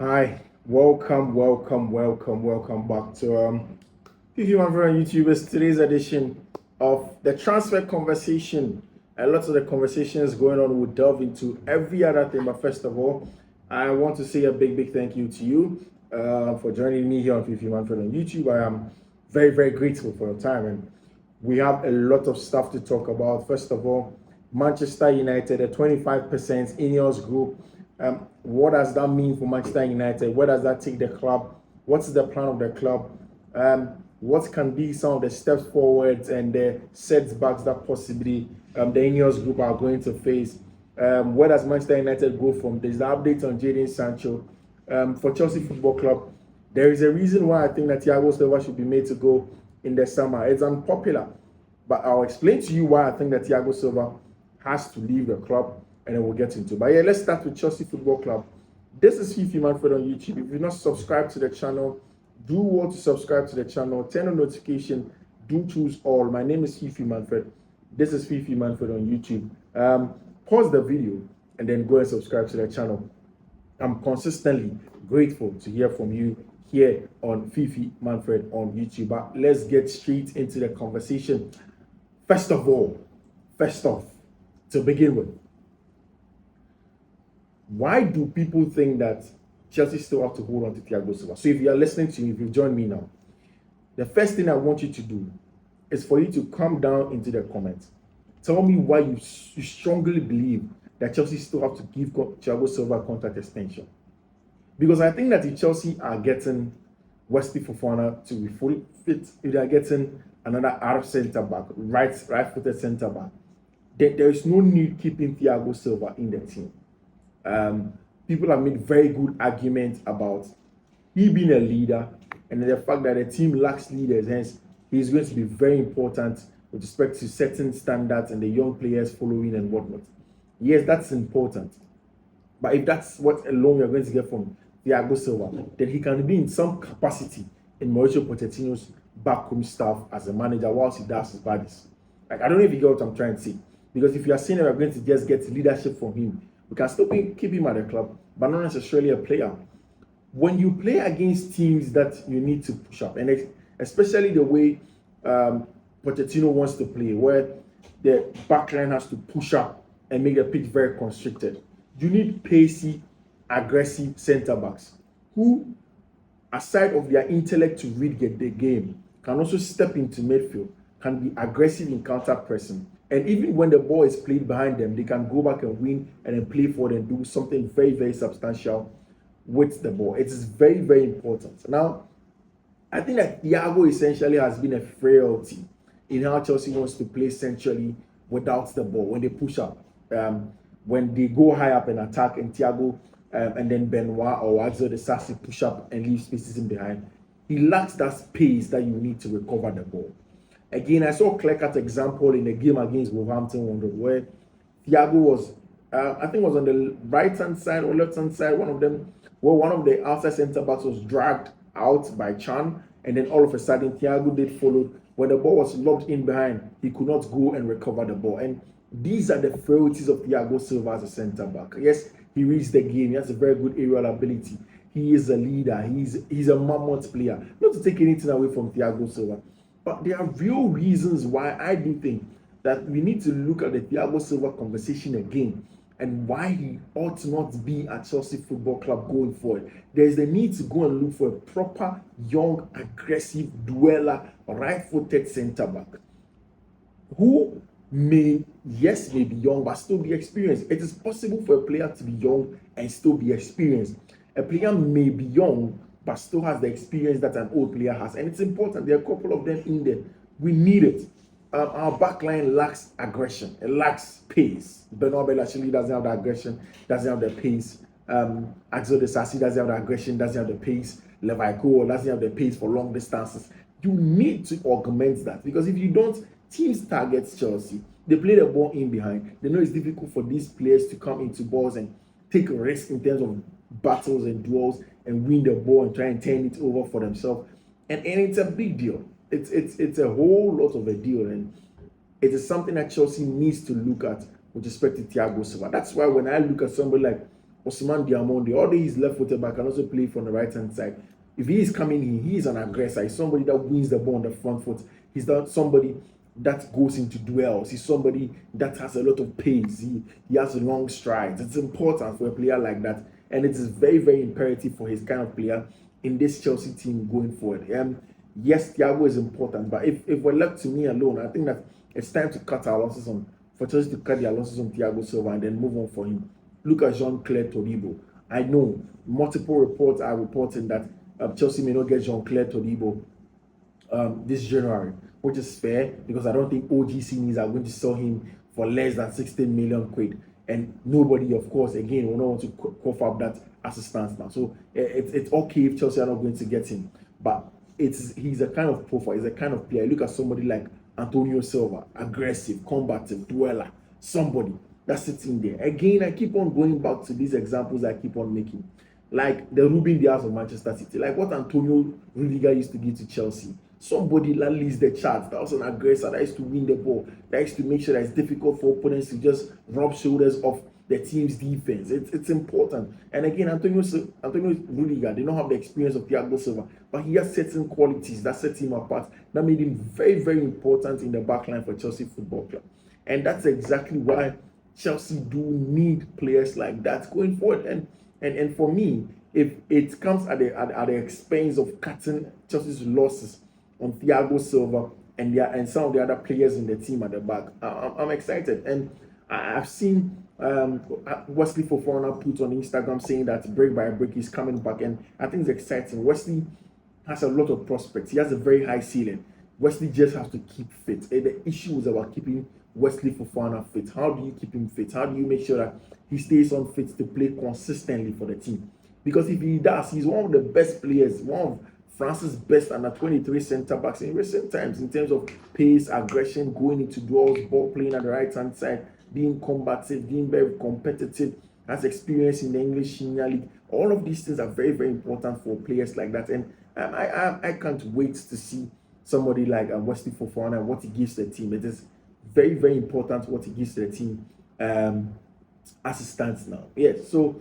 Hi, welcome back to Fiifi-Manfred on YouTubers. Today's edition of the transfer conversation. A lot of the conversations going on will delve into every other thing, but first of all, I want to say a big thank you to you for joining me here on Fiifi-Manfred on YouTube. I am very grateful for your time, and we have a lot of stuff to talk about. First of all, Manchester United, a 25% Ineos group. What does that mean for Manchester United? Where does that take the club? What's the plan of the club? What can be some of the steps forward and the setbacks that possibly the Ineos group are going to face? Where does Manchester United go from? There's the update on Jadon Sancho. For Chelsea Football Club, there is a reason why I think that Thiago Silva should be made to go in the summer. It's unpopular, but I'll explain to you why I think that Thiago Silva has to leave the club, and then we'll get into it. But yeah, let's start with Chelsea Football Club. This is Fiifi-Manfred on YouTube. If you're not subscribed to the channel, do want to subscribe to the channel, turn on notification, do choose all. My name is Fiifi-Manfred. This is Fiifi-Manfred on YouTube. Pause the video and then go and subscribe to the channel. I'm consistently grateful to hear from you here on Fiifi-Manfred on YouTube. But let's get straight into the conversation. First off, to begin with, why do people think that Chelsea still have to hold on to Thiago Silva? So if you are listening to me, if you join me now, the first thing I want you to do is for you to come down into the comments. Tell me why you strongly believe that Chelsea still have to give Thiago Silva a contract extension. Because I think that if Chelsea are getting Wesley Fofana to be fully fit, if they are getting another Arab centre back, right-footed centre back, then there is no need keeping Thiago Silva in the team. People have made very good arguments about he being a leader and the fact that the team lacks leaders, hence he's going to be very important with respect to setting standards and the young players following and whatnot. Yes, that's important. But if that's what alone you're going to get from Thiago Silva, then he can be in some capacity in Mauricio Pochettino's backroom staff as a manager whilst he does his buddies. Like, I don't know if you get what I'm trying to say. Because if you are saying that we're going to just get leadership from him, we can still keep him at the club, but not necessarily a player. When you play against teams that you need to push up, and especially the way Pochettino wants to play, where the backline has to push up and make the pitch very constricted, you need pacey, aggressive centre backs who, aside of their intellect to read the game, can also step into midfield, can be aggressive in counter pressing. And even when the ball is played behind them, they can go back and win and then play forward and do something very substantial with the ball. It is very important. Now, I think that Thiago essentially has been a frailty in how Chelsea wants to play centrally without the ball. When they push up, when they go high up and attack, and Thiago and then Benoit or Axel de Sassi push up and leave spaces in behind, he lacks that space that you need to recover the ball. Again, I saw a clear-cut example in the game against Wolverhampton Wanderers where Thiago was, I think, was on the right-hand side or left-hand side, one of them, where one of the outside centre-backs was dragged out by Chan, and then all of a sudden Thiago did follow. When the ball was locked in behind, he could not go and recover the ball. And these are the frailties of Thiago Silva as a centre-back. Yes, he reads the game. He has a very good aerial ability. He is a leader. He's a mammoth player. Not to take anything away from Thiago Silva, but there are real reasons why I do think that we need to look at the Thiago Silva conversation again and why he ought not be at Chelsea Football Club going forward. There is the need to go and look for a proper, young, aggressive, dweller, right-footed centre-back who may be young but still be experienced. It is possible for a player to be young and still be experienced. A player may be young but still has the experience that an old player has. And it's important. There are a couple of them in there. We need it. Our backline lacks aggression. It lacks pace. Benoit actually doesn't have the aggression, doesn't have the pace. Axel de Sassi doesn't have the aggression, doesn't have the pace. Levico doesn't have the pace for long distances. You need to augment that, because if you don't, teams target Chelsea. They play the ball in behind. They know it's difficult for these players to come into balls and take a risk in terms of battles and duels and win the ball and try and turn it over for themselves. And it's a big deal. It's a whole lot of a deal, and it is something that Chelsea needs to look at with respect to Thiago Silva. That's why when I look at somebody like Ousmane Diamonde, although he's left-footed, but can also play from the right-hand side. If he is coming in, he is an aggressor. He's somebody that wins the ball on the front foot. He's not somebody that goes into duels. He's somebody that has a lot of pace. He has long strides. It's important for a player like that, and it is very, very imperative for his kind of player in this Chelsea team going forward. Yes, Thiago is important, but if we're left to me alone, I think that it's time to cut our losses on for Chelsea to cut their losses on Thiago Silva and then move on for him. Look at Jean-Claire Todibo. I know multiple reports are reporting that Chelsea may not get Jean-Claire Todibo this January, which is fair because I don't think OGC needs are going to sell him for less than 16 million quid. And nobody, of course, again, will not want to cough up that as it stands now. So it's okay if Chelsea are not going to get him. But he's a kind of profile, he's a kind of player. Look at somebody like Antonio Silva, aggressive, combative, dweller, somebody that's sitting there. Again, I keep on going back to these examples I keep on making. Like the Ruben Dias of Manchester City, like what Antonio Rudiger used to give to Chelsea. Somebody that leads the charts, that was an aggressor, that used to win the ball, that used to make sure that it's difficult for opponents to just rub shoulders off the team's defense. It's important. And again, Antonio Rudiger, they don't have the experience of Thiago Silva, but he has certain qualities that set him apart, that made him very, very important in the backline for Chelsea Football Club. And that's exactly why Chelsea do need players like that going forward. And for me, if it comes at the expense of cutting Chelsea's losses on Thiago Silva and some of the other players in the team at the back, I'm excited. And I've seen Wesley Fofana put on Instagram saying that break by break he's coming back, and I think it's exciting. Wesley has a lot of prospects. He has a very high ceiling. Wesley just has to keep fit. And the issue is about keeping Wesley Fofana fit. How do you keep him fit? How do you make sure that he stays on fit to play consistently for the team? Because if he does, he's one of the best players, one of France's best under 23 centre backs in recent times in terms of pace, aggression, going into duels, ball playing at the right hand side, being combative, being very competitive, has experience in the English Premier League. All of these things are very, very important for players like that. And I can't wait to see somebody like Wesley Fofana and what he gives the team. It is very, very important what he gives to the team as it stands now. Yes, so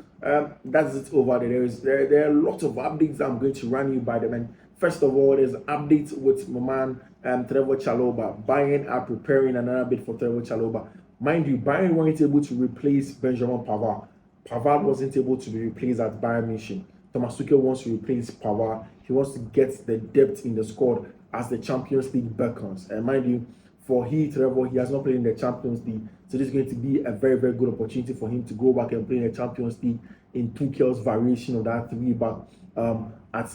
that's it over there. There are a lot of updates I'm going to run you by them. And first of all, there's updates with my man Trevor Chalobah. Bayern are preparing another bid for Trevor Chalobah. Mind you, Bayern weren't able to replace Benjamin Pavard. Pavard wasn't able to be replaced at Bayern Munich. Thomas Tuchel wants to replace Pavard. He wants to get the depth in the squad as the Champions League beckons. And mind you, for Trevor, he has not played in the Champions League. So this is going to be a very, very good opportunity for him to go back and play in the Champions League in Tuchel's variation of that three-back at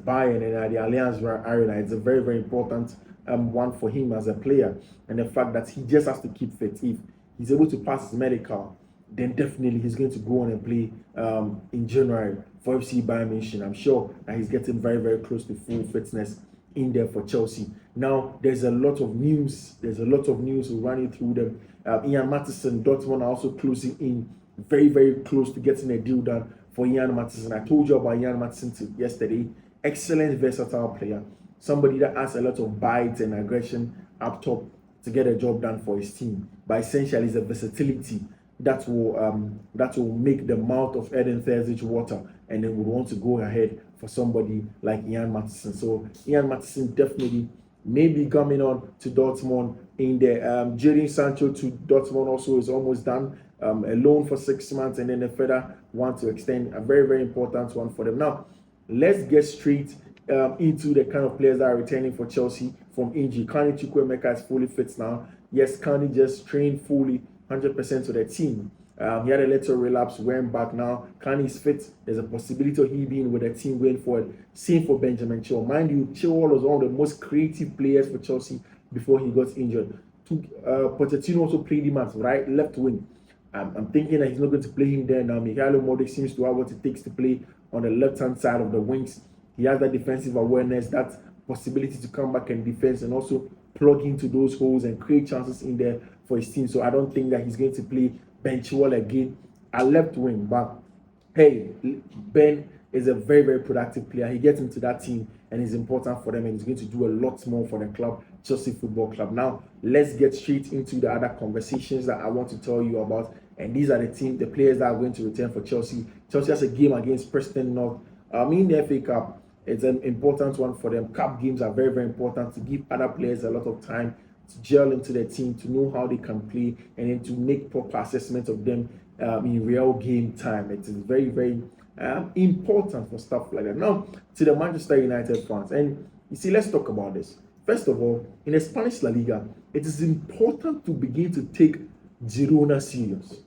Bayern and at the Allianz Arena. It's a very, very important one for him as a player. And the fact that he just has to keep fit. If he's able to pass his medical, then definitely he's going to go on and play in January for FC Bayern Munich. I'm sure that he's getting very, very close to full fitness in there for Chelsea. Now, there's a lot of news. We'll run you through them. Ian Maatsen, Dortmund are also closing in very, very close to getting a deal done for Ian Maatsen. I told you about Ian Maatsen yesterday. Excellent, versatile player. Somebody that has a lot of bites and aggression up top to get a job done for his team. But essentially, it's a versatility that will make the mouth of Eden Terzic water, and then would want to go ahead for somebody like Ian Maatsen. So Ian Maatsen definitely may be coming on to Dortmund in there. Jadon Sancho to Dortmund also is almost done. A loan for 6 months, and then a further one to extend. A very, very important one for them. Now, let's get straight into the kind of players that are returning for Chelsea from injury. Kani Chukwuemeka is fully fit now. Yes, Kani just trained fully 100% to the team. He had a little relapse, went back now. Kani is fit. There's a possibility of he being with the team going forward. Same for Benjamin Chilwell. Mind you, Chilwell was one of the most creative players for Chelsea before he got injured. Pochettino also played him as left wing. I'm thinking that he's not going to play him there now. Mikhailo Modric seems to have what it takes to play on the left-hand side of the wings. He has that defensive awareness, that possibility to come back and defense and also plug into those holes and create chances in there for his team. So I don't think that he's going to play Ben Chilwell again at left wing. But hey, Ben is a very, very productive player. He gets into that team and is important for them, and he's going to do a lot more for the club, Chelsea Football Club. Now, let's get straight into the other conversations that I want to tell you about. and these are the players that are going to return for Chelsea. Chelsea has a game against Preston North. In the FA Cup, it's an important one for them. Cup games are very, very important to give other players a lot of time to gel into the team, to know how they can play, and then to make proper assessment of them in real game time. It is very, very important for stuff like that. Now, to the Manchester United fans, and you see, let's talk about this. First of all, in the Spanish La Liga, it is important to begin to take Girona serious.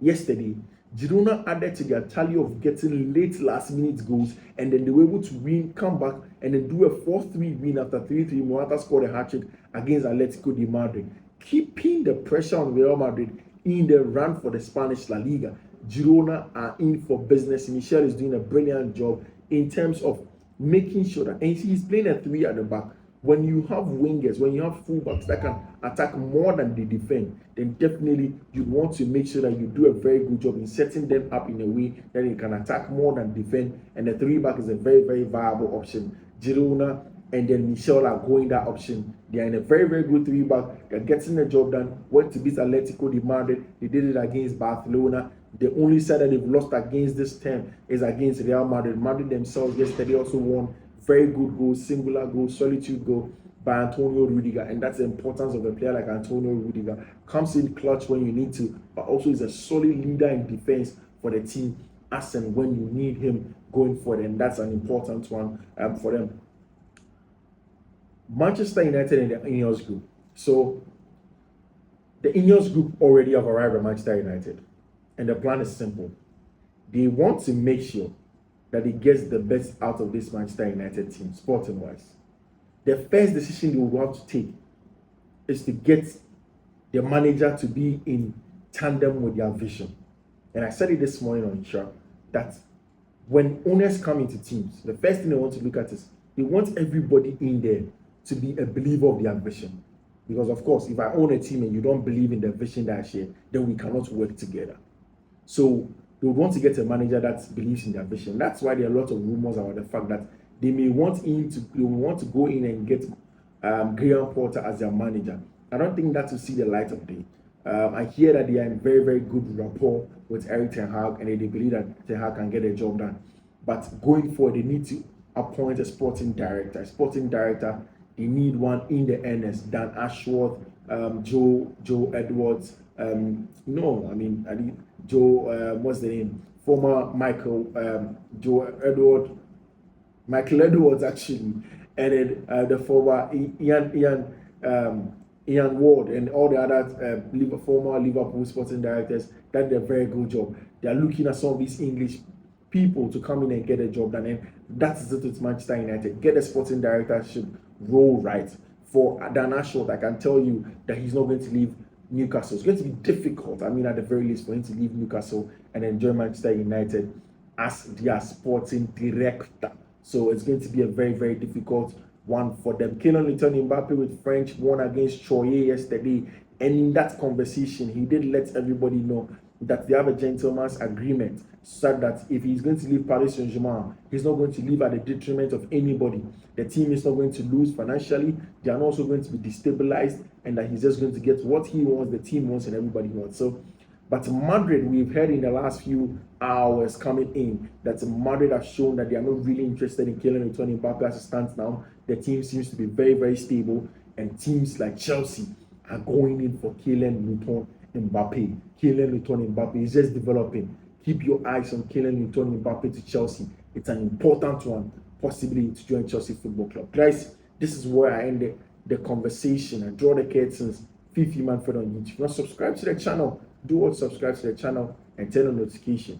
Yesterday, Girona added to their tally of getting late last-minute goals, and then they were able to win, come back, and then do a 4-3 win after 3-3. Morata scored a hat-trick against Atletico de Madrid, keeping the pressure on Real Madrid in the run for the Spanish La Liga. Girona are in for business. Michel is doing a brilliant job in terms of making sure that, and he's playing a 3 at the back. When you have wingers, when you have fullbacks that can attack more than they defend, then definitely you want to make sure that you do a very good job in setting them up in a way that they can attack more than defend. And the 3-back is a very, very viable option. Girona and then Michel are going that option. They are in a very, very good 3-back. They're getting the job done. Went to beat Atletico de Madrid. They did it against Barcelona. The only side that they've lost against this term is against Real Madrid. Madrid themselves yesterday also won. Very good goal, singular goal, solitude goal by Antonio Rudiger. And that's the importance of a player like Antonio Rudiger. Comes in clutch when you need to, but also is a solid leader in defense for the team as and when you need him going forward. And that's an important one for them. Manchester United and the Ineos group. So the Ineos group already have arrived at Manchester United. And the plan is simple. They want to make sure that he gets the best out of this Manchester United team, sporting-wise. The first decision they will have to take is to get the manager to be in tandem with their vision. And I said it this morning on the show that when owners come into teams, the first thing they want to look at is they want everybody in there to be a believer of their vision. Because, of course, if I own a team and you don't believe in the vision that I share, then we cannot work together. So they would want to get a manager that believes in their vision. That's why there are a lot of rumors about the fact that they may want to go in and get Graham Potter as their manager. I don't think that will see the light of day. I hear that they are in very, very good rapport with Eric Ten Hag, and they believe that Ten Hag can get a job done. But going forward, they need to appoint a sporting director. They need one in the earnest. Dan Ashworth, Joe Edwards. What's the name? Former Michael Edwards actually, and then the former Ian Ward and all the other former Liverpool sporting directors. That did a very good job. They are looking at some of these English people to come in and get a job done, and that's it with Manchester United. Get a sporting directorship role right. For Dan Ashworth, I can tell you that he's not going to leave Newcastle. It's going to be difficult, at the very least, for him to leave Newcastle and then join Manchester United as their sporting director. So it's going to be a very, very difficult one for them. Kylian Mbappe with French won against Troyes yesterday, and in that conversation, he did let everybody know that they have a gentleman's agreement, so that if he's going to leave Paris Saint-Germain, he's not going to leave at the detriment of anybody. The team is not going to lose financially. They are not also going to be destabilized, and that he's just going to get what he wants, the team wants, and everybody wants. So, but Madrid, we've heard in the last few hours coming in that Madrid have shown that they are not really interested in Kylian Mbappe as it stands now. The team seems to be very, very stable, and teams like Chelsea are going in for Kylian Mbappe. Kylian Mbappe is just developing. Keep your eyes on Kylian Mbappe to Chelsea. It's an important one, possibly to join Chelsea Football Club. Guys, this is where I ended the conversation. I draw the curtains. Fiifi-Manfred on YouTube. Now subscribe to the channel. Do what? Subscribe to the channel and turn on notification.